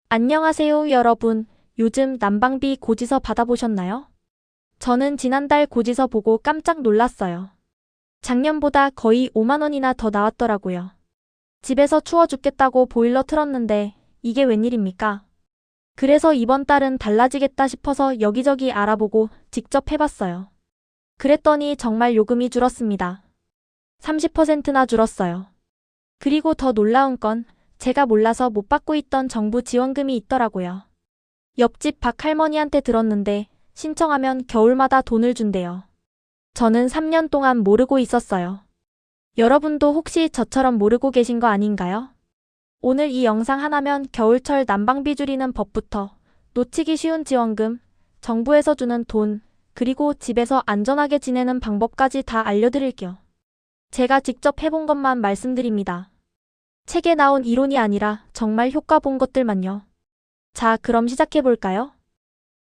안녕하세요, 여러분. 요즘 난방비 고지서 받아보셨나요? 저는 지난달 고지서 보고 깜짝 놀랐어요. 작년보다 거의 5만 원이나 더 나왔더라고요. 집에서 추워 죽겠다고 보일러 틀었는데 이게 웬일입니까? 그래서 이번 달은 달라지겠다 싶어서 여기저기 알아보고 직접 해봤어요. 그랬더니 정말 요금이 줄었습니다. 30%나 줄었어요. 그리고 더 놀라운 건 제가 몰라서 못 받고 있던 정부 지원금이 있더라고요. 옆집 박 할머니한테 들었는데 신청하면 겨울마다 돈을 준대요. 저는 3년 동안 모르고 있었어요. 여러분도 혹시 저처럼 모르고 계신 거 아닌가요? 오늘 이 영상 하나면 겨울철 난방비 줄이는 법부터 놓치기 쉬운 지원금, 정부에서 주는 돈, 그리고 집에서 안전하게 지내는 방법까지 다 알려드릴게요. 제가 직접 해본 것만 말씀드립니다. 책에 나온 이론이 아니라 정말 효과 본 것들만요. 자, 그럼 시작해볼까요?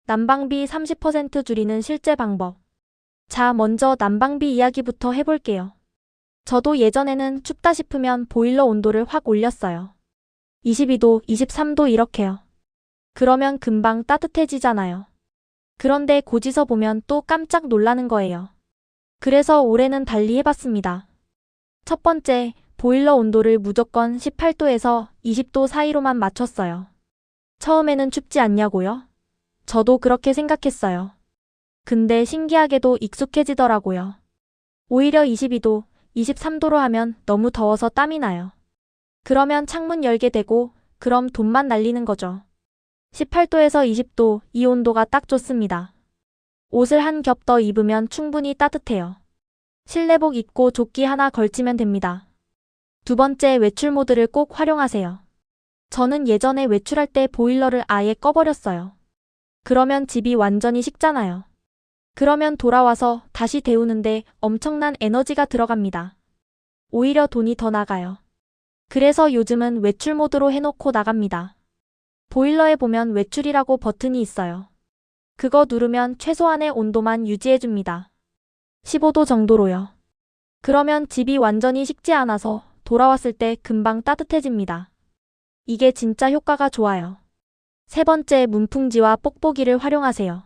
난방비 30% 줄이는 실제 방법. 자, 먼저 난방비 이야기부터 해볼게요. 저도 예전에는 춥다 싶으면 보일러 온도를 확 올렸어요. 22도, 23도 이렇게요. 그러면 금방 따뜻해지잖아요. 그런데 고지서 보면 또 깜짝 놀라는 거예요. 그래서 올해는 달리 해봤습니다. 첫 번째, 보일러 온도를 무조건 18도에서 20도 사이로만 맞췄어요. 처음에는 춥지 않냐고요? 저도 그렇게 생각했어요. 근데 신기하게도 익숙해지더라고요. 오히려 22도, 23도로 하면 너무 더워서 땀이 나요. 그러면 창문 열게 되고 그럼 돈만 날리는 거죠. 18도에서 20도, 이 온도가 딱 좋습니다. 옷을 한 겹 더 입으면 충분히 따뜻해요. 실내복 입고 조끼 하나 걸치면 됩니다. 두 번째, 외출 모드를 꼭 활용하세요. 저는 예전에 외출할 때 보일러를 아예 꺼버렸어요. 그러면 집이 완전히 식잖아요. 그러면 돌아와서 다시 데우는데 엄청난 에너지가 들어갑니다. 오히려 돈이 더 나가요. 그래서 요즘은 외출 모드로 해놓고 나갑니다. 보일러에 보면 외출이라고 버튼이 있어요. 그거 누르면 최소한의 온도만 유지해줍니다. 15도 정도로요. 그러면 집이 완전히 식지 않아서 돌아왔을 때 금방 따뜻해집니다. 이게 진짜 효과가 좋아요. 세 번째, 문풍지와 뽁뽁이를 활용하세요.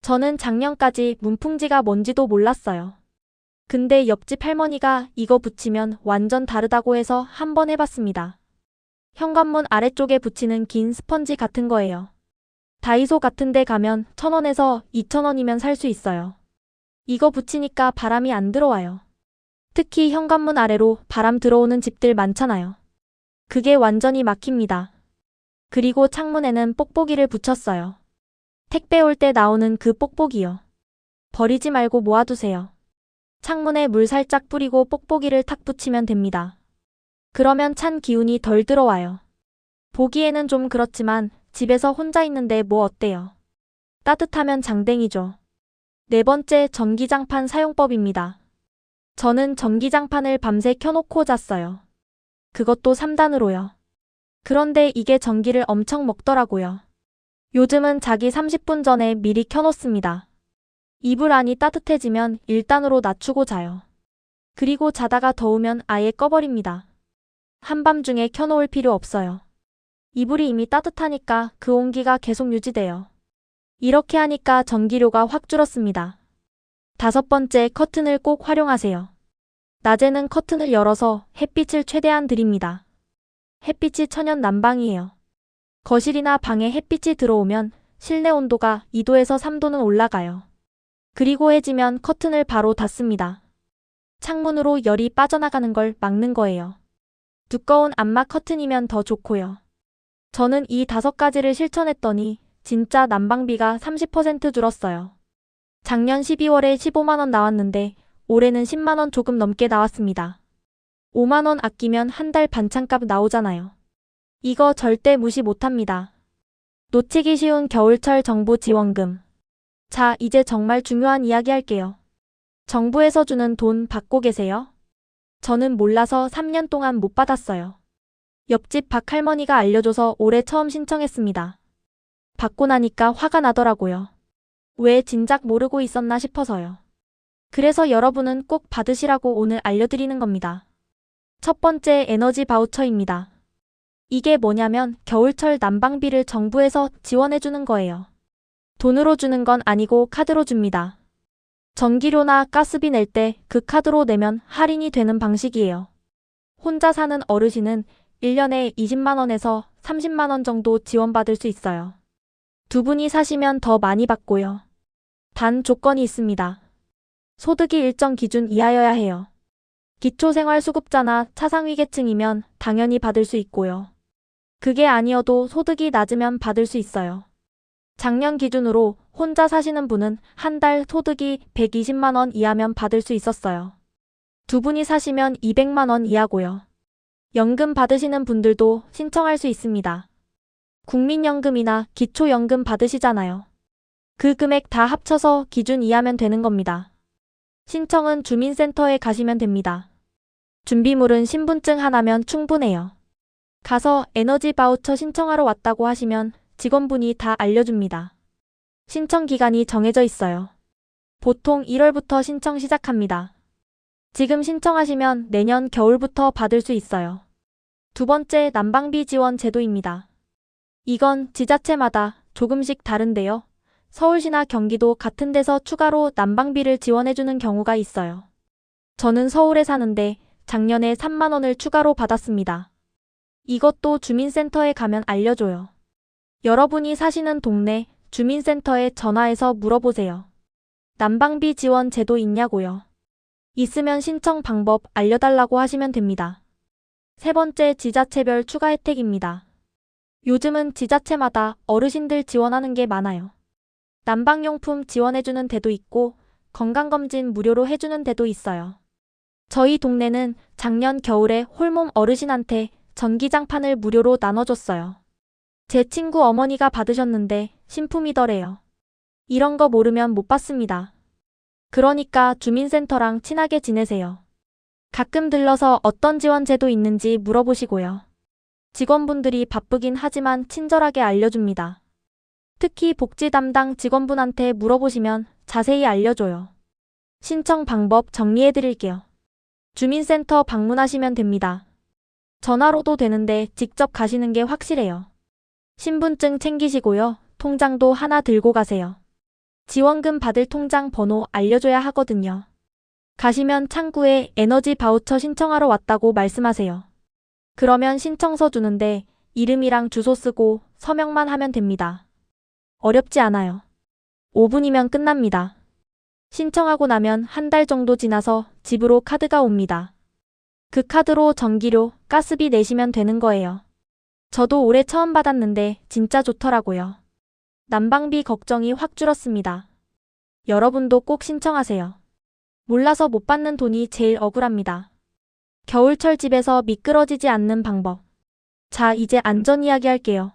저는 작년까지 문풍지가 뭔지도 몰랐어요. 근데 옆집 할머니가 이거 붙이면 완전 다르다고 해서 한번 해봤습니다. 현관문 아래쪽에 붙이는 긴 스펀지 같은 거예요. 다이소 같은 데 가면 1,000원에서 2,000원이면 살 수 있어요. 이거 붙이니까 바람이 안 들어와요. 특히 현관문 아래로 바람 들어오는 집들 많잖아요. 그게 완전히 막힙니다. 그리고 창문에는 뽁뽁이를 붙였어요. 택배 올 때 나오는 그 뽁뽁이요. 버리지 말고 모아두세요. 창문에 물 살짝 뿌리고 뽁뽁이를 탁 붙이면 됩니다. 그러면 찬 기운이 덜 들어와요. 보기에는 좀 그렇지만 집에서 혼자 있는데 뭐 어때요? 따뜻하면 장땡이죠. 네 번째, 전기장판 사용법입니다. 저는 전기장판을 밤새 켜놓고 잤어요. 그것도 3단으로요. 그런데 이게 전기를 엄청 먹더라고요. 요즘은 자기 30분 전에 미리 켜놓습니다. 이불 안이 따뜻해지면 1단으로 낮추고 자요. 그리고 자다가 더우면 아예 꺼버립니다. 한밤중에 켜놓을 필요 없어요. 이불이 이미 따뜻하니까 그 온기가 계속 유지돼요. 이렇게 하니까 전기료가 확 줄었습니다. 다섯 번째, 커튼을 꼭 활용하세요. 낮에는 커튼을 열어서 햇빛을 최대한 드립니다. 햇빛이 천연 난방이에요. 거실이나 방에 햇빛이 들어오면 실내 온도가 2도에서 3도는 올라가요. 그리고 해지면 커튼을 바로 닫습니다. 창문으로 열이 빠져나가는 걸 막는 거예요. 두꺼운 암막 커튼이면 더 좋고요. 저는 이 5가지를 실천했더니 진짜 난방비가 30% 줄었어요. 작년 12월에 15만 원 나왔는데 올해는 10만 원 조금 넘게 나왔습니다. 5만 원 아끼면 한 달 반찬값 나오잖아요. 이거 절대 무시 못합니다. 놓치기 쉬운 겨울철 정부 지원금. 자, 이제 정말 중요한 이야기 할게요. 정부에서 주는 돈 받고 계세요? 저는 몰라서 3년 동안 못 받았어요. 옆집 박 할머니가 알려줘서 올해 처음 신청했습니다. 받고 나니까 화가 나더라고요. 왜 진작 모르고 있었나 싶어서요. 그래서 여러분은 꼭 받으시라고 오늘 알려드리는 겁니다. 첫 번째, 에너지 바우처입니다. 이게 뭐냐면 겨울철 난방비를 정부에서 지원해주는 거예요. 돈으로 주는 건 아니고 카드로 줍니다. 전기료나 가스비 낼 때 그 카드로 내면 할인이 되는 방식이에요. 혼자 사는 어르신은 1년에 20만 원에서 30만 원 정도 지원받을 수 있어요. 두 분이 사시면 더 많이 받고요. 단 조건이 있습니다. 소득이 일정 기준 이하여야 해요. 기초생활수급자나 차상위계층이면 당연히 받을 수 있고요. 그게 아니어도 소득이 낮으면 받을 수 있어요. 작년 기준으로 혼자 사시는 분은 한 달 소득이 120만 원 이하면 받을 수 있었어요. 두 분이 사시면 200만 원 이하고요. 연금 받으시는 분들도 신청할 수 있습니다. 국민연금이나 기초연금 받으시잖아요. 그 금액 다 합쳐서 기준 이하면 되는 겁니다. 신청은 주민센터에 가시면 됩니다. 준비물은 신분증 하나면 충분해요. 가서 에너지 바우처 신청하러 왔다고 하시면 직원분이 다 알려줍니다. 신청 기간이 정해져 있어요. 보통 1월부터 신청 시작합니다. 지금 신청하시면 내년 겨울부터 받을 수 있어요. 두 번째, 난방비 지원 제도입니다. 이건 지자체마다 조금씩 다른데요. 서울시나 경기도 같은 데서 추가로 난방비를 지원해주는 경우가 있어요. 저는 서울에 사는데 작년에 3만 원을 추가로 받았습니다. 이것도 주민센터에 가면 알려줘요. 여러분이 사시는 동네 주민센터에 전화해서 물어보세요. 난방비 지원 제도 있냐고요. 있으면 신청 방법 알려달라고 하시면 됩니다. 세 번째, 지자체별 추가 혜택입니다. 요즘은 지자체마다 어르신들 지원하는 게 많아요. 난방용품 지원해주는 데도 있고 건강검진 무료로 해주는 데도 있어요. 저희 동네는 작년 겨울에 홀몸 어르신한테 전기장판을 무료로 나눠줬어요. 제 친구 어머니가 받으셨는데 신품이더래요. 이런 거 모르면 못 받습니다. 그러니까 주민센터랑 친하게 지내세요. 가끔 들러서 어떤 지원 제도 있는지 물어보시고요. 직원분들이 바쁘긴 하지만 친절하게 알려줍니다. 특히 복지 담당 직원분한테 물어보시면 자세히 알려줘요. 신청 방법 정리해드릴게요. 주민센터 방문하시면 됩니다. 전화로도 되는데 직접 가시는 게 확실해요. 신분증 챙기시고요. 통장도 하나 들고 가세요. 지원금 받을 통장 번호 알려줘야 하거든요. 가시면 창구에 에너지 바우처 신청하러 왔다고 말씀하세요. 그러면 신청서 주는데 이름이랑 주소 쓰고 서명만 하면 됩니다. 어렵지 않아요. 5분이면 끝납니다. 신청하고 나면 한 달 정도 지나서 집으로 카드가 옵니다. 그 카드로 전기료, 가스비 내시면 되는 거예요. 저도 올해 처음 받았는데 진짜 좋더라고요. 난방비 걱정이 확 줄었습니다. 여러분도 꼭 신청하세요. 몰라서 못 받는 돈이 제일 억울합니다. 겨울철 집에서 미끄러지지 않는 방법. 자, 이제 안전 이야기 할게요.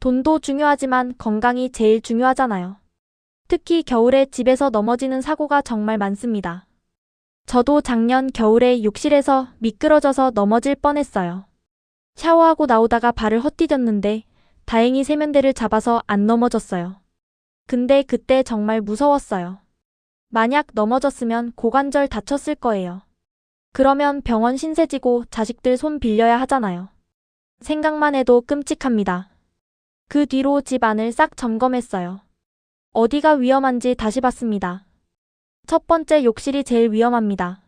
돈도 중요하지만 건강이 제일 중요하잖아요. 특히 겨울에 집에서 넘어지는 사고가 정말 많습니다. 저도 작년 겨울에 욕실에서 미끄러져서 넘어질 뻔했어요. 샤워하고 나오다가 발을 헛디뎠는데 다행히 세면대를 잡아서 안 넘어졌어요. 근데 그때 정말 무서웠어요. 만약 넘어졌으면 고관절 다쳤을 거예요. 그러면 병원 신세지고 자식들 손 빌려야 하잖아요. 생각만 해도 끔찍합니다. 그 뒤로 집 안을 싹 점검했어요. 어디가 위험한지 다시 봤습니다. 첫 번째, 욕실이 제일 위험합니다.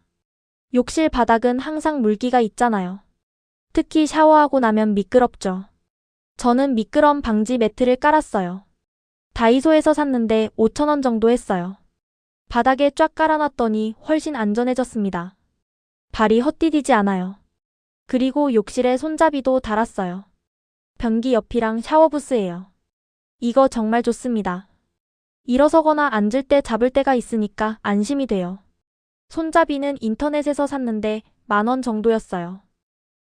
욕실 바닥은 항상 물기가 있잖아요. 특히 샤워하고 나면 미끄럽죠. 저는 미끄럼 방지 매트를 깔았어요. 다이소에서 샀는데 5,000원 정도 했어요. 바닥에 쫙 깔아놨더니 훨씬 안전해졌습니다. 발이 헛디디지 않아요. 그리고 욕실에 손잡이도 달았어요. 변기 옆이랑 샤워부스예요. 이거 정말 좋습니다. 일어서거나 앉을 때 잡을 때가 있으니까 안심이 돼요. 손잡이는 인터넷에서 샀는데 10,000원 정도였어요.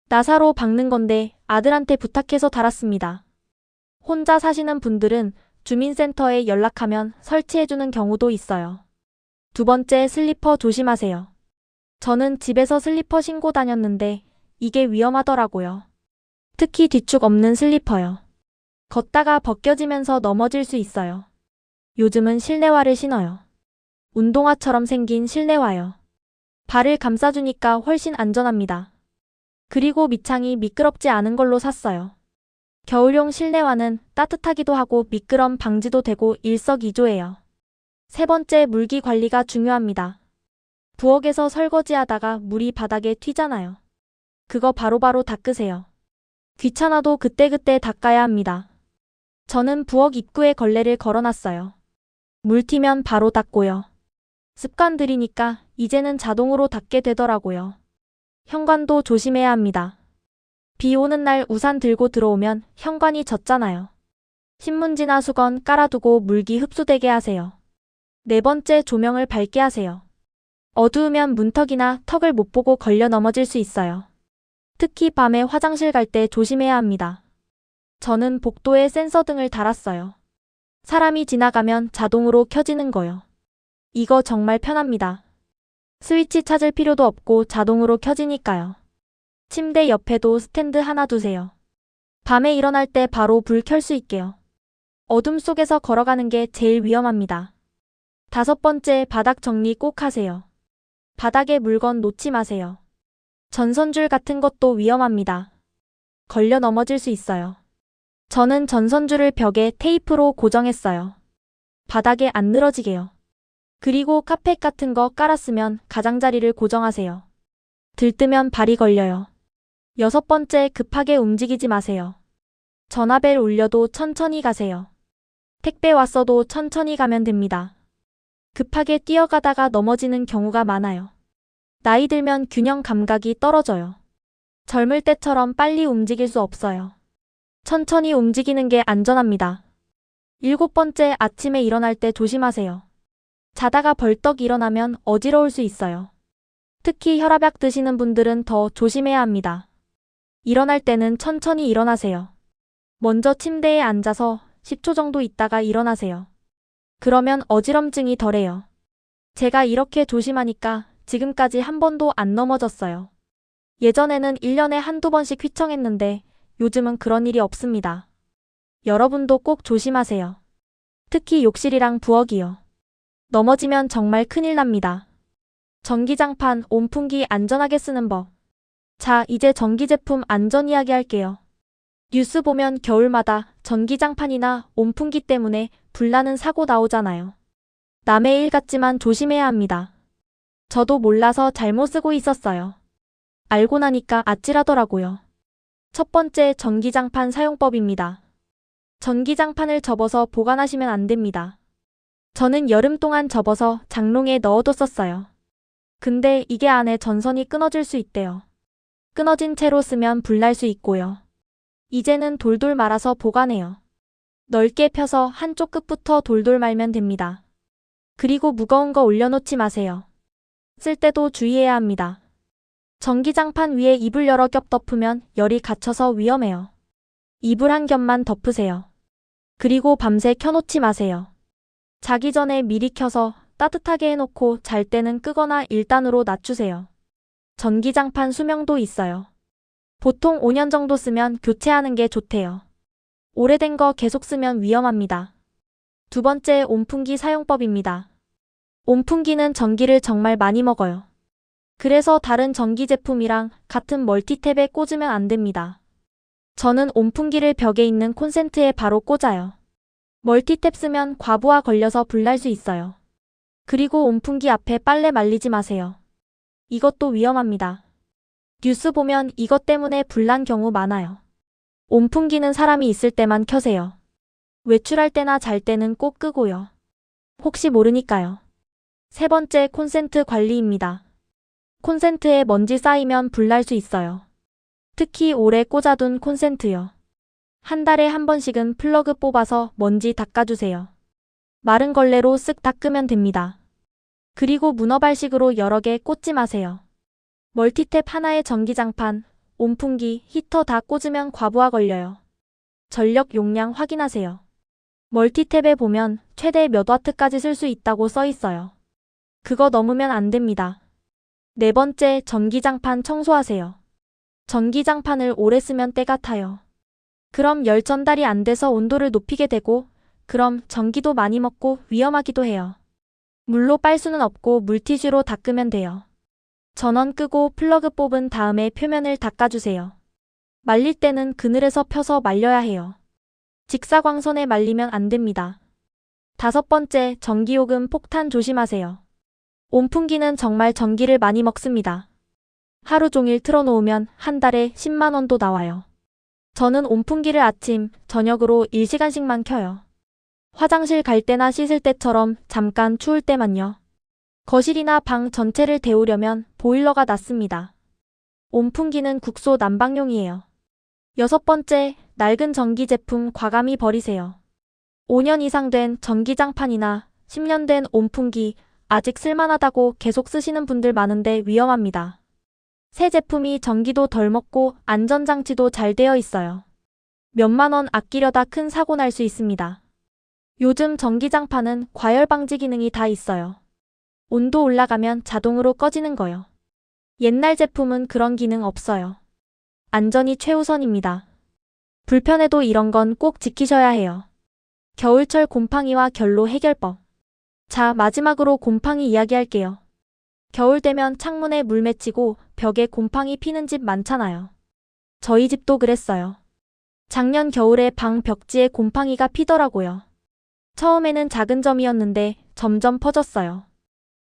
나사로 박는 건데 아들한테 부탁해서 달았습니다. 혼자 사시는 분들은 주민센터에 연락하면 설치해주는 경우도 있어요. 두 번째, 슬리퍼 조심하세요. 저는 집에서 슬리퍼 신고 다녔는데 이게 위험하더라고요. 특히 뒤축 없는 슬리퍼요. 걷다가 벗겨지면서 넘어질 수 있어요. 요즘은 실내화를 신어요. 운동화처럼 생긴 실내화요. 발을 감싸주니까 훨씬 안전합니다. 그리고 밑창이 미끄럽지 않은 걸로 샀어요. 겨울용 실내화는 따뜻하기도 하고 미끄럼 방지도 되고 일석이조예요. 세 번째, 물기 관리가 중요합니다. 부엌에서 설거지하다가 물이 바닥에 튀잖아요. 그거 바로바로 닦으세요. 귀찮아도 그때그때 닦아야 합니다. 저는 부엌 입구에 걸레를 걸어놨어요. 물 튀면 바로 닦고요. 습관들이니까 이제는 자동으로 닦게 되더라고요. 현관도 조심해야 합니다. 비 오는 날 우산 들고 들어오면 현관이 젖잖아요. 신문지나 수건 깔아두고 물기 흡수되게 하세요. 네 번째, 조명을 밝게 하세요. 어두우면 문턱이나 턱을 못 보고 걸려 넘어질 수 있어요. 특히 밤에 화장실 갈 때 조심해야 합니다. 저는 복도에 센서 등을 달았어요. 사람이 지나가면 자동으로 켜지는 거요. 이거 정말 편합니다. 스위치 찾을 필요도 없고 자동으로 켜지니까요. 침대 옆에도 스탠드 하나 두세요. 밤에 일어날 때 바로 불 켤 수 있게요. 어둠 속에서 걸어가는 게 제일 위험합니다. 다섯 번째, 바닥 정리 꼭 하세요. 바닥에 물건 놓지 마세요. 전선줄 같은 것도 위험합니다. 걸려 넘어질 수 있어요. 저는 전선줄을 벽에 테이프로 고정했어요. 바닥에 안 늘어지게요. 그리고 카펫 같은 거 깔았으면 가장자리를 고정하세요. 들뜨면 발이 걸려요. 여섯 번째, 급하게 움직이지 마세요. 전화벨 울려도 천천히 가세요. 택배 왔어도 천천히 가면 됩니다. 급하게 뛰어가다가 넘어지는 경우가 많아요. 나이 들면 균형 감각이 떨어져요. 젊을 때처럼 빨리 움직일 수 없어요. 천천히 움직이는 게 안전합니다. 일곱 번째, 아침에 일어날 때 조심하세요. 자다가 벌떡 일어나면 어지러울 수 있어요. 특히 혈압약 드시는 분들은 더 조심해야 합니다. 일어날 때는 천천히 일어나세요. 먼저 침대에 앉아서 10초 정도 있다가 일어나세요. 그러면 어지럼증이 덜해요. 제가 이렇게 조심하니까 지금까지 한 번도 안 넘어졌어요. 예전에는 1년에 한두 번씩 휘청했는데 요즘은 그런 일이 없습니다. 여러분도 꼭 조심하세요. 특히 욕실이랑 부엌이요. 넘어지면 정말 큰일 납니다. 전기장판, 온풍기 안전하게 쓰는 법. 자, 이제 전기제품 안전 이야기 할게요. 뉴스 보면 겨울마다 전기장판이나 온풍기 때문에 불나는 사고 나오잖아요. 남의 일 같지만 조심해야 합니다. 저도 몰라서 잘못 쓰고 있었어요. 알고 나니까 아찔하더라고요. 첫 번째, 전기장판 사용법입니다. 전기장판을 접어서 보관하시면 안 됩니다. 저는 여름 동안 접어서 장롱에 넣어뒀었어요. 근데 이게 안에 전선이 끊어질 수 있대요. 끊어진 채로 쓰면 불날 수 있고요. 이제는 돌돌 말아서 보관해요. 넓게 펴서 한쪽 끝부터 돌돌 말면 됩니다. 그리고 무거운 거 올려놓지 마세요. 쓸 때도 주의해야 합니다. 전기장판 위에 이불 여러 겹 덮으면 열이 갇혀서 위험해요. 이불 한 겹만 덮으세요. 그리고 밤새 켜놓지 마세요. 자기 전에 미리 켜서 따뜻하게 해놓고 잘 때는 끄거나 1단으로 낮추세요. 전기장판 수명도 있어요. 보통 5년 정도 쓰면 교체하는 게 좋대요. 오래된 거 계속 쓰면 위험합니다. 두 번째, 온풍기 사용법입니다. 온풍기는 전기를 정말 많이 먹어요. 그래서 다른 전기 제품이랑 같은 멀티탭에 꽂으면 안 됩니다. 저는 온풍기를 벽에 있는 콘센트에 바로 꽂아요. 멀티탭 쓰면 과부하 걸려서 불날 수 있어요. 그리고 온풍기 앞에 빨래 말리지 마세요. 이것도 위험합니다. 뉴스 보면 이것 때문에 불난 경우 많아요. 온풍기는 사람이 있을 때만 켜세요. 외출할 때나 잘 때는 꼭 끄고요. 혹시 모르니까요. 세 번째, 콘센트 관리입니다. 콘센트에 먼지 쌓이면 불날 수 있어요. 특히 오래 꽂아둔 콘센트요. 한 달에 한 번씩은 플러그 뽑아서 먼지 닦아주세요. 마른 걸레로 쓱 닦으면 됩니다. 그리고 문어발식으로 여러 개 꽂지 마세요. 멀티탭 하나에 전기장판, 온풍기, 히터 다 꽂으면 과부하 걸려요. 전력 용량 확인하세요. 멀티탭에 보면 최대 몇 와트까지 쓸 수 있다고 써 있어요. 그거 넘으면 안 됩니다. 네 번째, 전기장판 청소하세요. 전기장판을 오래 쓰면 때가 타요. 그럼 열 전달이 안 돼서 온도를 높이게 되고, 그럼 전기도 많이 먹고 위험하기도 해요. 물로 빨 수는 없고 물티슈로 닦으면 돼요. 전원 끄고 플러그 뽑은 다음에 표면을 닦아주세요. 말릴 때는 그늘에서 펴서 말려야 해요. 직사광선에 말리면 안 됩니다. 5번째, 전기요금 폭탄 조심하세요. 온풍기는 정말 전기를 많이 먹습니다. 하루 종일 틀어놓으면 한 달에 10만 원도 나와요. 저는 온풍기를 아침, 저녁으로 1시간씩만 켜요. 화장실 갈 때나 씻을 때처럼 잠깐 추울 때만요. 거실이나 방 전체를 데우려면 보일러가 낫습니다. 온풍기는 국소 난방용이에요. 6번째, 낡은 전기 제품 과감히 버리세요. 5년 이상 된 전기장판이나 10년 된 온풍기 아직 쓸만하다고 계속 쓰시는 분들 많은데 위험합니다. 새 제품이 전기도 덜 먹고 안전장치도 잘 되어 있어요. 몇만 원 아끼려다 큰 사고 날 수 있습니다. 요즘 전기장판은 과열 방지 기능이 다 있어요. 온도 올라가면 자동으로 꺼지는 거요. 옛날 제품은 그런 기능 없어요. 안전이 최우선입니다. 불편해도 이런 건 꼭 지키셔야 해요. 겨울철 곰팡이와 결로 해결법. 자, 마지막으로 곰팡이 이야기할게요. 겨울 되면 창문에 물 맺히고 벽에 곰팡이 피는 집 많잖아요. 저희 집도 그랬어요. 작년 겨울에 방 벽지에 곰팡이가 피더라고요. 처음에는 작은 점이었는데 점점 퍼졌어요.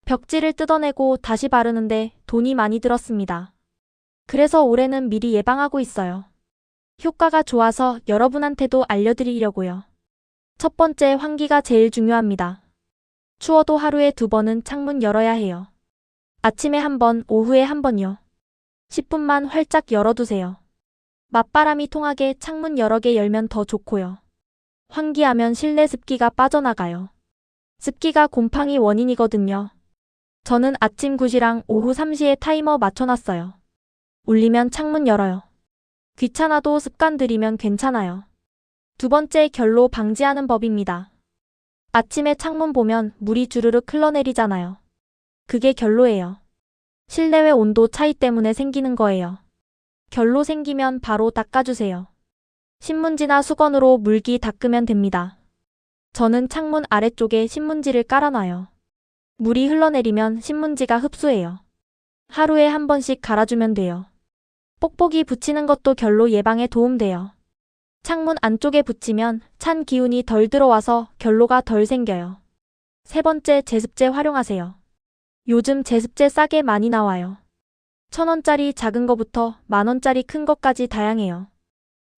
벽지를 뜯어내고 다시 바르는데 돈이 많이 들었습니다. 그래서 올해는 미리 예방하고 있어요. 효과가 좋아서 여러분한테도 알려드리려고요. 첫 번째, 환기가 제일 중요합니다. 추워도 하루에 2번은 창문 열어야 해요. 아침에 1번, 오후에 1번요. 10분만 활짝 열어두세요. 맞바람이 통하게 창문 여러 개 열면 더 좋고요. 환기하면 실내 습기가 빠져나가요. 습기가 곰팡이 원인이거든요. 저는 아침 9시랑 오후 3시에 타이머 맞춰놨어요. 울리면 창문 열어요. 귀찮아도 습관 들이면 괜찮아요. 2번째, 결로 방지하는 법입니다. 아침에 창문 보면 물이 주르륵 흘러내리잖아요. 그게 결로예요. 실내외 온도 차이 때문에 생기는 거예요. 결로 생기면 바로 닦아주세요. 신문지나 수건으로 물기 닦으면 됩니다. 저는 창문 아래쪽에 신문지를 깔아놔요. 물이 흘러내리면 신문지가 흡수해요. 하루에 1번씩 갈아주면 돼요. 뽁뽁이 붙이는 것도 결로 예방에 도움돼요. 창문 안쪽에 붙이면 찬 기운이 덜 들어와서 결로가 덜 생겨요. 3번째, 제습제 활용하세요. 요즘 제습제 싸게 많이 나와요. 1,000원짜리 작은 거부터 만원짜리 큰 것까지 다양해요.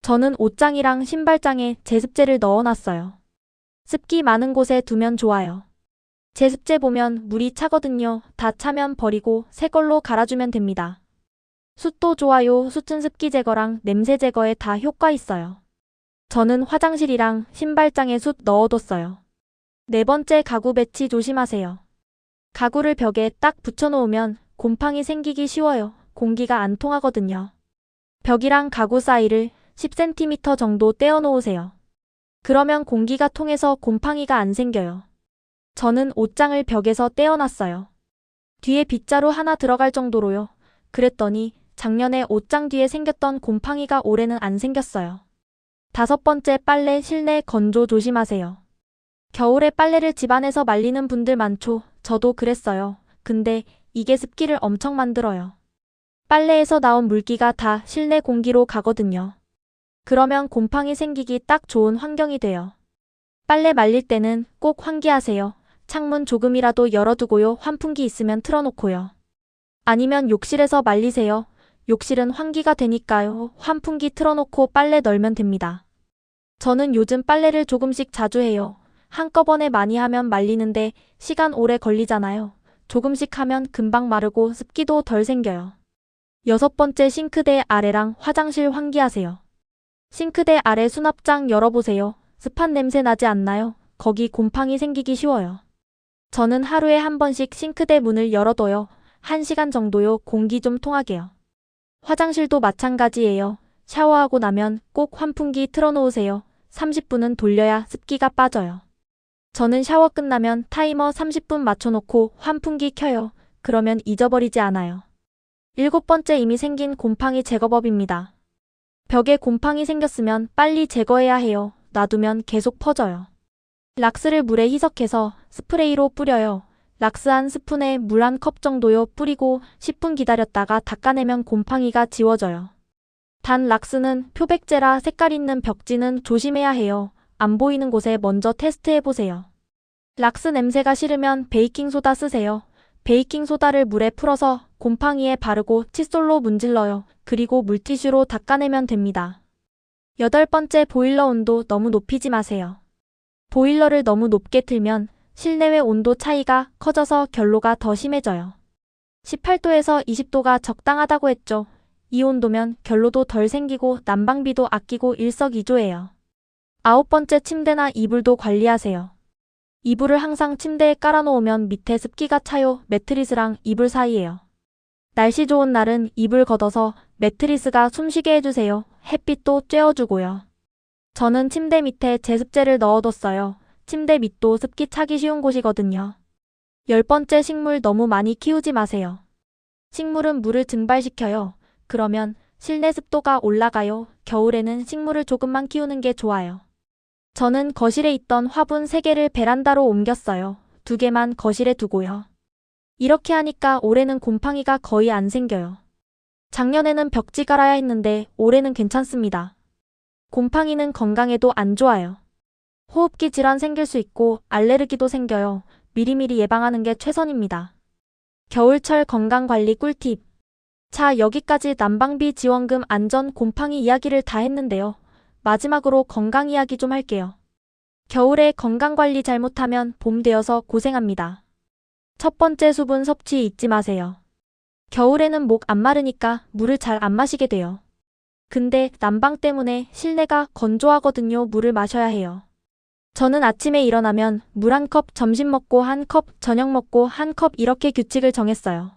저는 옷장이랑 신발장에 제습제를 넣어놨어요. 습기 많은 곳에 두면 좋아요. 제습제 보면 물이 차거든요. 다 차면 버리고 새 걸로 갈아주면 됩니다. 숯도 좋아요. 숯은 습기 제거랑 냄새 제거에 다 효과 있어요. 저는 화장실이랑 신발장에 숯 넣어뒀어요. 4번째, 가구 배치 조심하세요. 가구를 벽에 딱 붙여놓으면 곰팡이 생기기 쉬워요. 공기가 안 통하거든요. 벽이랑 가구 사이를 10cm 정도 떼어놓으세요. 그러면 공기가 통해서 곰팡이가 안 생겨요. 저는 옷장을 벽에서 떼어놨어요. 뒤에 빗자루 하나 들어갈 정도로요. 그랬더니 작년에 옷장 뒤에 생겼던 곰팡이가 올해는 안 생겼어요. 5번째, 빨래 실내 건조 조심하세요. 겨울에 빨래를 집안에서 말리는 분들 많죠. 저도 그랬어요. 근데 이게 습기를 엄청 만들어요. 빨래에서 나온 물기가 다 실내 공기로 가거든요. 그러면 곰팡이 생기기 딱 좋은 환경이 돼요. 빨래 말릴 때는 꼭 환기하세요. 창문 조금이라도 열어두고요. 환풍기 있으면 틀어놓고요. 아니면 욕실에서 말리세요. 욕실은 환기가 되니까요. 환풍기 틀어놓고 빨래 널면 됩니다. 저는 요즘 빨래를 조금씩 자주 해요. 한꺼번에 많이 하면 말리는데 시간 오래 걸리잖아요. 조금씩 하면 금방 마르고 습기도 덜 생겨요. 6번째, 싱크대 아래랑 화장실 환기하세요. 싱크대 아래 수납장 열어보세요. 습한 냄새 나지 않나요? 거기 곰팡이 생기기 쉬워요. 저는 하루에 1번씩 싱크대 문을 열어둬요. 1시간 정도요. 공기 좀 통하게요. 화장실도 마찬가지예요. 샤워하고 나면 꼭 환풍기 틀어놓으세요. 30분은 돌려야 습기가 빠져요. 저는 샤워 끝나면 타이머 30분 맞춰놓고 환풍기 켜요. 그러면 잊어버리지 않아요. 7번째, 이미 생긴 곰팡이 제거법입니다. 벽에 곰팡이 생겼으면 빨리 제거해야 해요. 놔두면 계속 퍼져요. 락스를 물에 희석해서 스프레이로 뿌려요. 락스 한 스푼에 물 한 컵 정도요 뿌리고 10분 기다렸다가 닦아내면 곰팡이가 지워져요. 단 락스는 표백제라 색깔 있는 벽지는 조심해야 해요. 안 보이는 곳에 먼저 테스트해보세요. 락스 냄새가 싫으면 베이킹소다 쓰세요. 베이킹소다를 물에 풀어서 곰팡이에 바르고 칫솔로 문질러요. 그리고 물티슈로 닦아내면 됩니다. 8번째, 보일러 온도 너무 높이지 마세요. 보일러를 너무 높게 틀면 실내외 온도 차이가 커져서 결로가 더 심해져요. 18도에서 20도가 적당하다고 했죠. 이 온도면 결로도 덜 생기고 난방비도 아끼고 일석이조예요. 9번째, 침대나 이불도 관리하세요. 이불을 항상 침대에 깔아놓으면 밑에 습기가 차요. 매트리스랑 이불 사이에요. 날씨 좋은 날은 이불 걷어서 매트리스가 숨쉬게 해주세요. 햇빛도 쬐어주고요. 저는 침대 밑에 제습제를 넣어뒀어요. 침대 밑도 습기 차기 쉬운 곳이거든요. 10번째, 식물 너무 많이 키우지 마세요. 식물은 물을 증발시켜요. 그러면 실내 습도가 올라가요. 겨울에는 식물을 조금만 키우는 게 좋아요. 저는 거실에 있던 화분 3개를 베란다로 옮겼어요. 2개만 거실에 두고요. 이렇게 하니까 올해는 곰팡이가 거의 안 생겨요. 작년에는 벽지 갈아야 했는데 올해는 괜찮습니다. 곰팡이는 건강에도 안 좋아요. 호흡기 질환 생길 수 있고 알레르기도 생겨요. 미리미리 예방하는 게 최선입니다. 겨울철 건강관리 꿀팁. 자, 여기까지 난방비 지원금 안전 곰팡이 이야기를 다 했는데요. 마지막으로 건강 이야기 좀 할게요. 겨울에 건강관리 잘못하면 봄 되어서 고생합니다. 첫 번째, 수분 섭취 잊지 마세요. 겨울에는 목 안 마르니까 물을 잘 안 마시게 돼요. 근데 난방 때문에 실내가 건조하거든요. 물을 마셔야 해요. 저는 아침에 일어나면 물 1컵, 점심 먹고 1컵, 저녁 먹고 1컵 이렇게 규칙을 정했어요.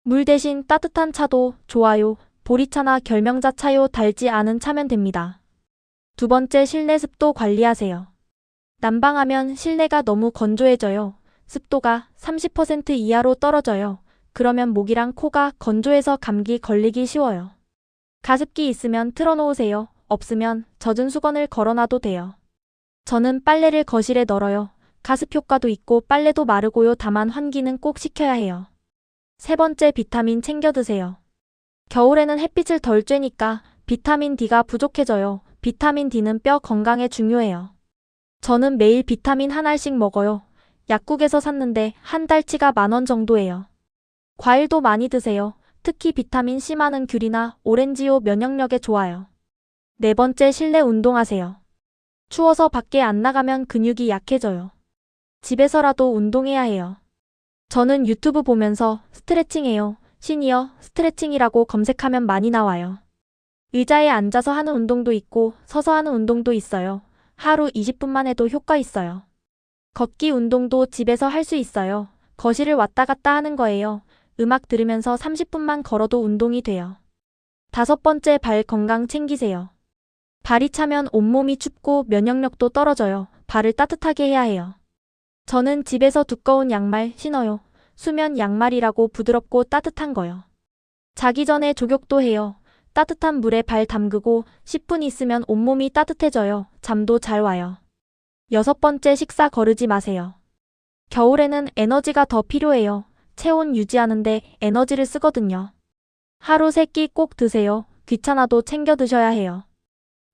물 대신 따뜻한 차도 좋아요. 보리차나 결명자 차요. 달지 않은 차면 됩니다. 두 번째, 실내 습도 관리하세요. 난방하면 실내가 너무 건조해져요. 습도가 30% 이하로 떨어져요. 그러면 목이랑 코가 건조해서 감기 걸리기 쉬워요. 가습기 있으면 틀어놓으세요. 없으면 젖은 수건을 걸어놔도 돼요. 저는 빨래를 거실에 널어요. 가습 효과도 있고 빨래도 마르고요. 다만 환기는 꼭 시켜야 해요. 세 번째, 비타민 챙겨 드세요. 겨울에는 햇빛을 덜 쬐니까 비타민 D가 부족해져요. 비타민 D는 뼈 건강에 중요해요. 저는 매일 비타민 한 알씩 먹어요. 약국에서 샀는데 한 달치가 10,000원 정도예요. 과일도 많이 드세요. 특히 비타민 C 많은 귤이나 오렌지요. 면역력에 좋아요. 네 번째, 실내 운동하세요. 추워서 밖에 안 나가면 근육이 약해져요. 집에서라도 운동해야 해요. 저는 유튜브 보면서 스트레칭해요. 시니어 스트레칭이라고 검색하면 많이 나와요. 의자에 앉아서 하는 운동도 있고 서서 하는 운동도 있어요. 하루 20분만 해도 효과 있어요. 걷기 운동도 집에서 할 수 있어요. 거실을 왔다 갔다 하는 거예요. 음악 들으면서 30분만 걸어도 운동이 돼요. 5번째, 발 건강 챙기세요. 발이 차면 온몸이 춥고 면역력도 떨어져요. 발을 따뜻하게 해야 해요. 저는 집에서 두꺼운 양말 신어요. 수면 양말이라고 부드럽고 따뜻한 거요. 자기 전에 족욕도 해요. 따뜻한 물에 발 담그고 10분 있으면 온몸이 따뜻해져요. 잠도 잘 와요. 6번째, 식사 거르지 마세요. 겨울에는 에너지가 더 필요해요. 체온 유지하는데 에너지를 쓰거든요. 하루 3끼 꼭 드세요. 귀찮아도 챙겨 드셔야 해요.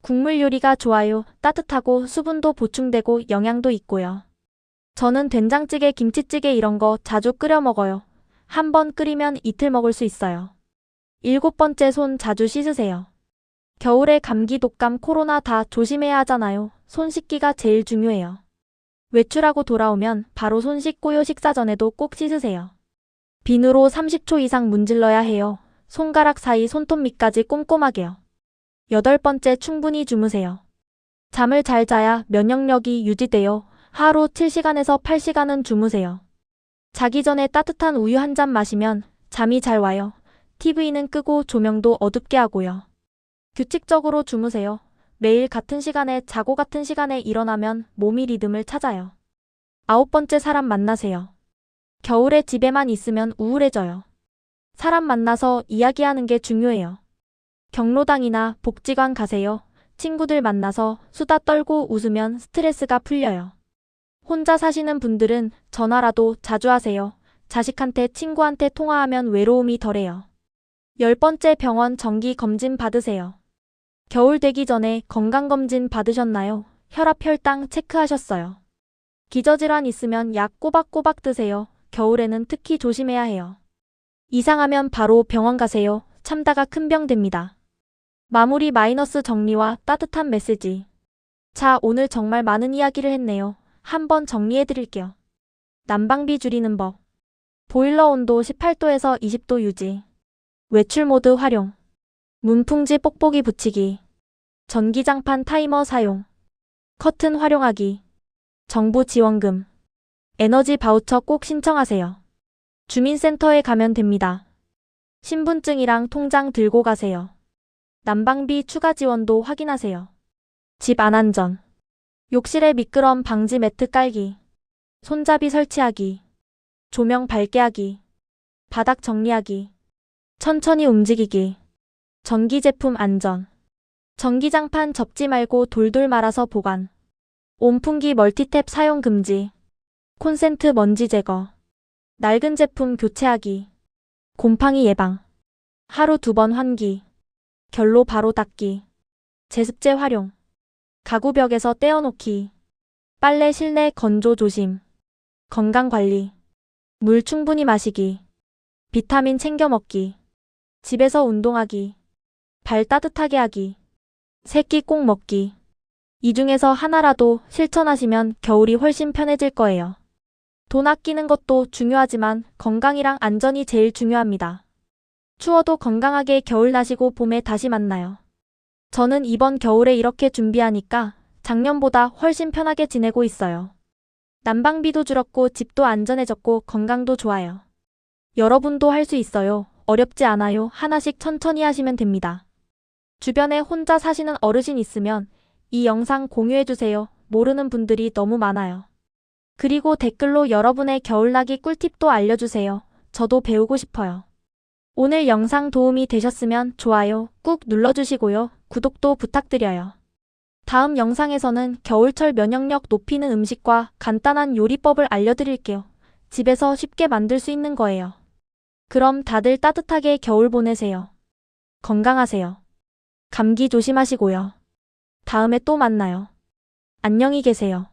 국물 요리가 좋아요. 따뜻하고 수분도 보충되고 영양도 있고요. 저는 된장찌개, 김치찌개 이런 거 자주 끓여 먹어요. 한 번 끓이면 이틀 먹을 수 있어요. 7번째, 손 자주 씻으세요. 겨울에 감기, 독감, 코로나 다 조심해야 하잖아요. 손 씻기가 제일 중요해요. 외출하고 돌아오면 바로 손 씻고요. 식사 전에도 꼭 씻으세요. 비누로 30초 이상 문질러야 해요. 손가락 사이 손톱 밑까지 꼼꼼하게요. 8번째, 충분히 주무세요. 잠을 잘 자야 면역력이 유지돼요. 하루 7시간에서 8시간은 주무세요. 자기 전에 따뜻한 우유 한 잔 마시면 잠이 잘 와요. TV는 끄고 조명도 어둡게 하고요. 규칙적으로 주무세요. 매일 같은 시간에 자고 같은 시간에 일어나면 몸이 리듬을 찾아요. 9번째, 사람 만나세요. 겨울에 집에만 있으면 우울해져요. 사람 만나서 이야기하는 게 중요해요. 경로당이나 복지관 가세요. 친구들 만나서 수다 떨고 웃으면 스트레스가 풀려요. 혼자 사시는 분들은 전화라도 자주 하세요. 자식한테 친구한테 통화하면 외로움이 덜해요. 10번째 병원 정기 검진 받으세요. 겨울 되기 전에 건강검진 받으셨나요? 혈압, 혈당 체크하셨어요. 기저질환 있으면 약 꼬박꼬박 드세요. 겨울에는 특히 조심해야 해요. 이상하면 바로 병원 가세요. 참다가 큰 병 됩니다. 마무리 마이너스 정리와 따뜻한 메시지. 자, 오늘 정말 많은 이야기를 했네요. 한번 정리해 드릴게요. 난방비 줄이는 법. 보일러 온도 18도에서 20도 유지. 외출 모드 활용. 문풍지 뽁뽁이 붙이기. 전기장판 타이머 사용. 커튼 활용하기. 정부 지원금. 에너지 바우처 꼭 신청하세요. 주민센터에 가면 됩니다. 신분증이랑 통장 들고 가세요. 난방비 추가 지원도 확인하세요. 집 안안전. 욕실에 미끄럼 방지 매트 깔기. 손잡이 설치하기. 조명 밝게 하기. 바닥 정리하기. 천천히 움직이기. 전기 제품 안전. 전기장판 접지 말고 돌돌 말아서 보관. 온풍기 멀티탭 사용 금지. 콘센트 먼지 제거. 낡은 제품 교체하기. 곰팡이 예방. 하루 2번 환기. 결로 바로 닦기. 제습제 활용. 가구 벽에서 떼어놓기. 빨래 실내 건조 조심. 건강관리. 물 충분히 마시기. 비타민 챙겨 먹기. 집에서 운동하기. 발 따뜻하게 하기. 새끼 꼭 먹기. 이 중에서 하나라도 실천하시면 겨울이 훨씬 편해질 거예요. 돈 아끼는 것도 중요하지만 건강이랑 안전이 제일 중요합니다. 추워도 건강하게 겨울 나시고 봄에 다시 만나요. 저는 이번 겨울에 이렇게 준비하니까 작년보다 훨씬 편하게 지내고 있어요. 난방비도 줄었고 집도 안전해졌고 건강도 좋아요. 여러분도 할 수 있어요. 어렵지 않아요. 하나씩 천천히 하시면 됩니다. 주변에 혼자 사시는 어르신 있으면 이 영상 공유해주세요. 모르는 분들이 너무 많아요. 그리고 댓글로 여러분의 겨울나기 꿀팁도 알려주세요. 저도 배우고 싶어요. 오늘 영상 도움이 되셨으면 좋아요 꾹 눌러주시고요. 구독도 부탁드려요. 다음 영상에서는 겨울철 면역력 높이는 음식과 간단한 요리법을 알려드릴게요. 집에서 쉽게 만들 수 있는 거예요. 그럼 다들 따뜻하게 겨울 보내세요. 건강하세요. 감기 조심하시고요. 다음에 또 만나요. 안녕히 계세요.